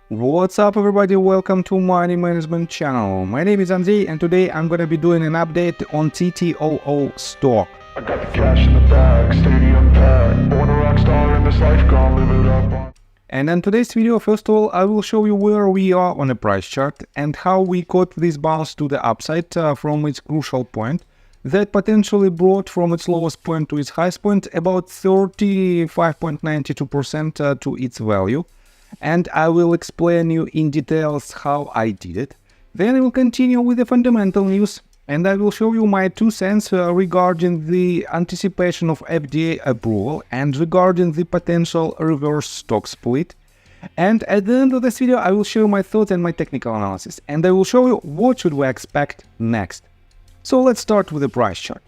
What's up everybody, welcome to Money Management channel. My name is Andrei and today I'm gonna be doing an update on TTOO stock. I got the cash in the bag, stadium packed, born a rock star in this life, gonna live it up. And in today's video, first of all, I will show you where we are on a price chart and how we caught this bounce to the upside from its crucial point that potentially brought from its lowest point to its highest point about 35.92% to its value. And I will explain you in details how I did it. Then I will continue with the fundamental news and I will show you my 2 cents regarding the anticipation of FDA approval and regarding the potential reverse stock split. And at the end of this video I will show my thoughts and my technical analysis and I will show you what should we expect next. So let's start with the price chart.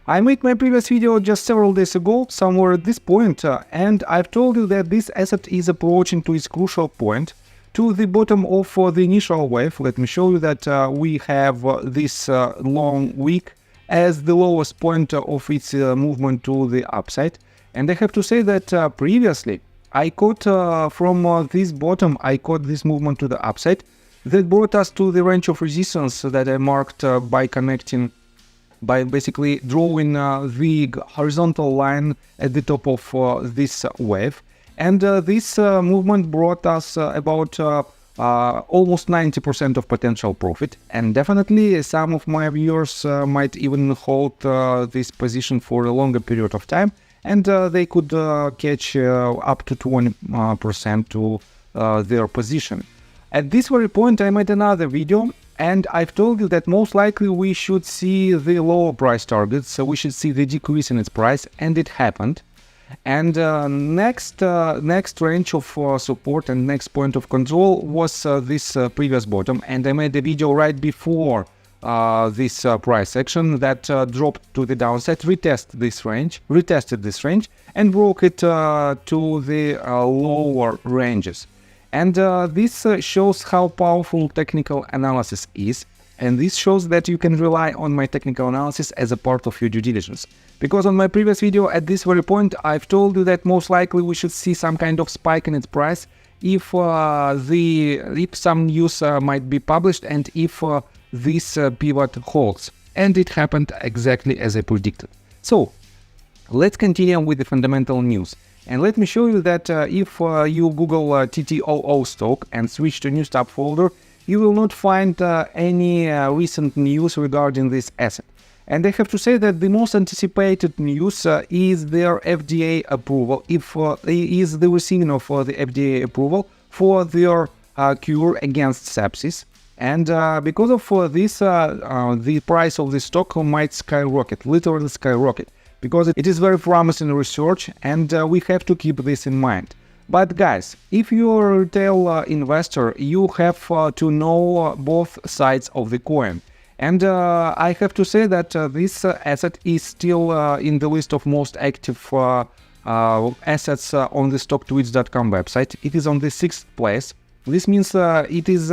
I made my previous video just several days ago, somewhere at this point, and I've told you that this asset is approaching to its crucial point, to the bottom of the initial wave. Let me show you that we have this long wick as the lowest point of its movement to the upside. And I have to say that previously I caught from this bottom, I caught this movement to the upside that brought us to the range of resistance that I marked by basically drawing the horizontal line at the top of this wave. And this movement brought us about almost 90% of potential profit. And definitely some of my viewers might even hold this position for a longer period of time. And they could catch up to 20% to their position. At this very point, I made another video. And I've told you that most likely we should see the lower price targets, so we should see the decrease in its price, and it happened. And next range of support and next point of control was this previous bottom, and I made a video right before this price action that dropped to the downside, retested this range, and broke it to the lower ranges. And this shows how powerful technical analysis is, and this shows that you can rely on my technical analysis as a part of your due diligence. Because on my previous video at this very point I've told you that most likely we should see some kind of spike in its price if some news might be published and if this pivot holds. And it happened exactly as I predicted. So let's continue with the fundamental news. And let me show you that if you Google TTOO stock and switch to new tab folder, you will not find any recent news regarding this asset. And I have to say that the most anticipated news is their FDA approval, is the receiving of the FDA approval for their cure against sepsis. And because of this, the price of the stock might skyrocket, literally skyrocket. Because it is very promising research and we have to keep this in mind. But guys, if you're a retail investor, you have to know both sides of the coin. And I have to say that this asset is still in the list of most active assets on the stocktweets.com website. It is on the 6th place. This means it is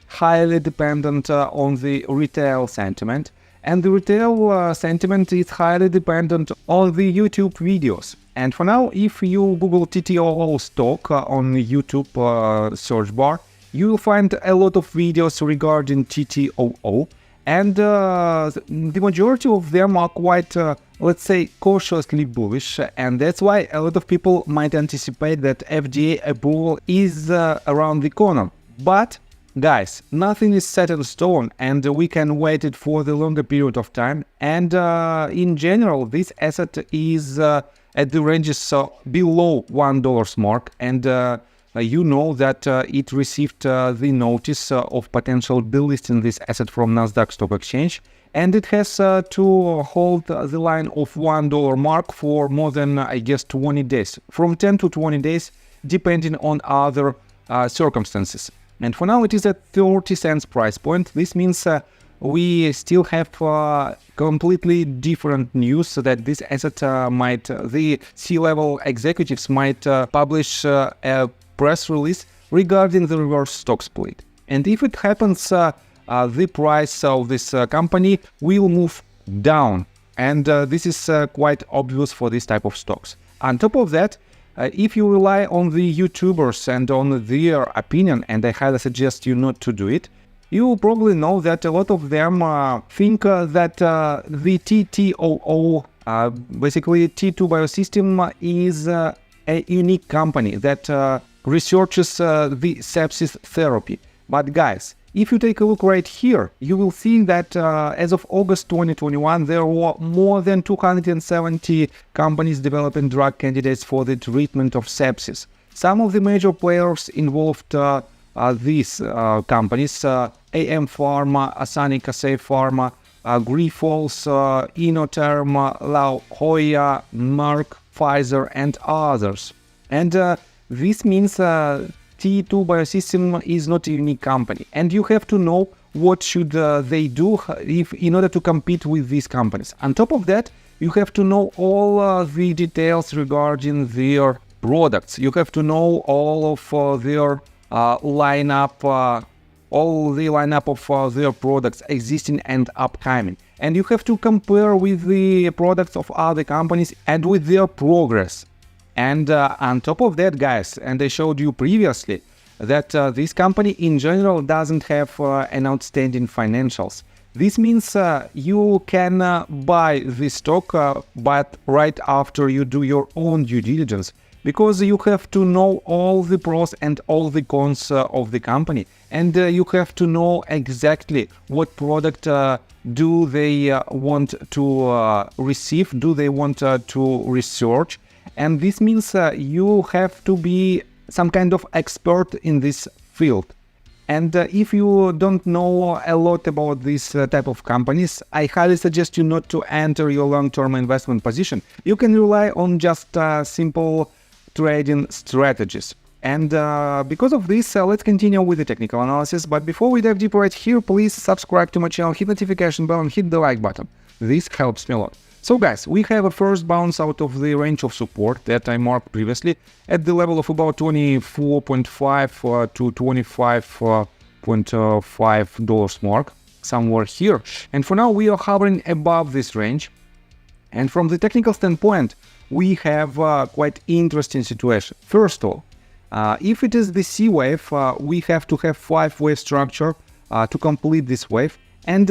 highly dependent on the retail sentiment. And the retail sentiment is highly dependent on the YouTube videos. And for now, if you Google TTOO stock on the YouTube search bar, you will find a lot of videos regarding TTOO. And the majority of them are quite, let's say, cautiously bullish. And that's why a lot of people might anticipate that FDA approval is around the corner. But guys, nothing is set in stone and we can wait it for the longer period of time. And in general, this asset is at the ranges below $1 mark. And you know that it received the notice of potential delisting this asset from Nasdaq Stock Exchange. And it has to hold the line of $1 mark for more than, I guess, 20 days. From 10 to 20 days, depending on other circumstances. And for now it is at 30 cents price point. This means we still have completely different news so that this asset the C-level executives might publish a press release regarding the reverse stock split. And if it happens, the price of this company will move down. And this is quite obvious for this type of stocks. On top of that, If you rely on the YouTubers and on their opinion, and I highly suggest you not to do it, you probably know that a lot of them think that the TTOO, basically T2 Biosystems, is a unique company that researches the sepsis therapy. But guys, if you take a look right here, you will see that as of August 2021, there were more than 270 companies developing drug candidates for the treatment of sepsis. Some of the major players involved these companies: AM Pharma, Asanic Assay Pharma, Grifols, Inotherm, La Jolla, Merck, Pfizer, and others. And this means T2 Biosystems is not a unique company, and you have to know what should they do in order to compete with these companies. On top of that, you have to know all the details regarding their products. You have to know all of their lineup, all the lineup of their products existing and upcoming, and you have to compare with the products of other companies and with their progress. And on top of that, guys, and I showed you previously that this company in general doesn't have an outstanding financials. This means you can buy the stock, but right after you do your own due diligence, because you have to know all the pros and all the cons of the company, and you have to know exactly what product do they want to receive, do they want to research. And this means you have to be some kind of expert in this field. And if you don't know a lot about this type of companies, I highly suggest you not to enter your long-term investment position. You can rely on just simple trading strategies. And because of this, let's continue with the technical analysis. But before we dive deeper right here, please subscribe to my channel, hit notification bell, and hit the like button. This helps me a lot. So guys, we have a first bounce out of the range of support that I marked previously at the level of about $24.5 to $25.5 mark, somewhere here. And for now, we are hovering above this range. And from the technical standpoint, we have quite interesting situation. First of all, if it is the C wave, we have to have 5-wave structure to complete this wave. And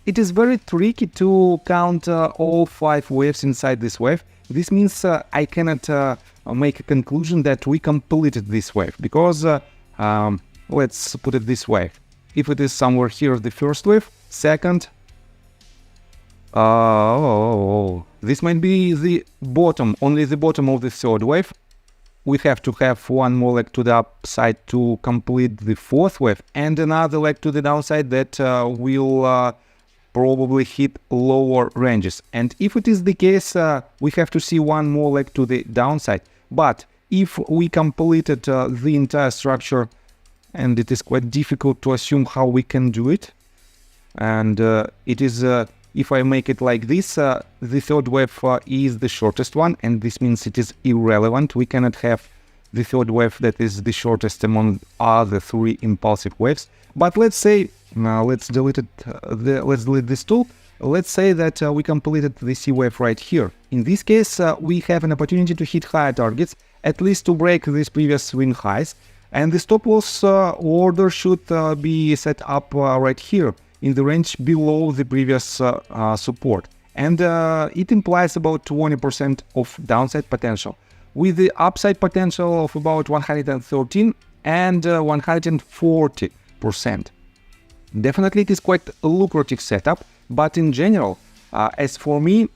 it is very tricky to count all 5 waves inside this wave. This means I cannot make a conclusion that we completed this wave, because let's put it this way. If it is somewhere here, the first wave, second, this might be the bottom, only the bottom of the third wave. We have to have one more leg to the upside to complete the fourth wave, and another leg to the downside that will probably hit lower ranges. And if it is the case, we have to see one more leg to the downside. But if we completed the entire structure, and it is quite difficult to assume how we can do it, and it is, if I make it like this, the third wave is the shortest one, and this means it is irrelevant. We cannot have the third wave that is the shortest among other 3 impulsive waves. But let's say, now let's delete it. Let's delete this tool. Let's say that we completed the C wave right here. In this case, we have an opportunity to hit higher targets, at least to break these previous swing highs. And the stop loss order should be set up right here in the range below the previous support. And it implies about 20% of downside potential, with the upside potential of about 113 and 140%. Definitely it is quite a lucrative setup, but in general, as for me,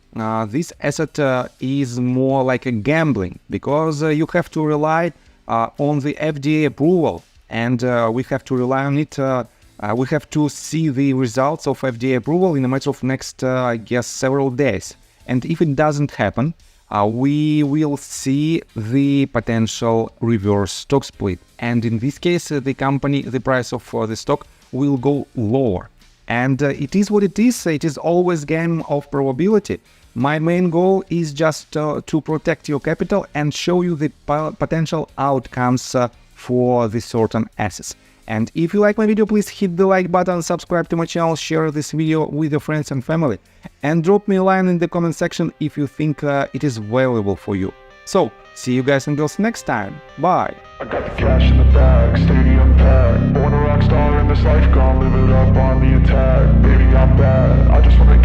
this asset is more like a gambling, because you have to rely on the FDA approval, and we have to rely on it. We have to see the results of FDA approval in a matter of next, I guess, several days. And if it doesn't happen, we will see the potential reverse stock split. And in this case, the price of the stock will go lower. And it is what it is. It is always game of probability. My main goal is just to protect your capital and show you the potential outcomes for the certain assets. And if you like my video, please hit the like button, subscribe to my channel, share this video with your friends and family, and drop me a line in the comment section if you think it is valuable for you. So, see you guys until next time. Bye. I got the cash in the bag, stadium packed. Born a rock star in this life, gone live it up on the attack. Baby, I'm bad, I just wanna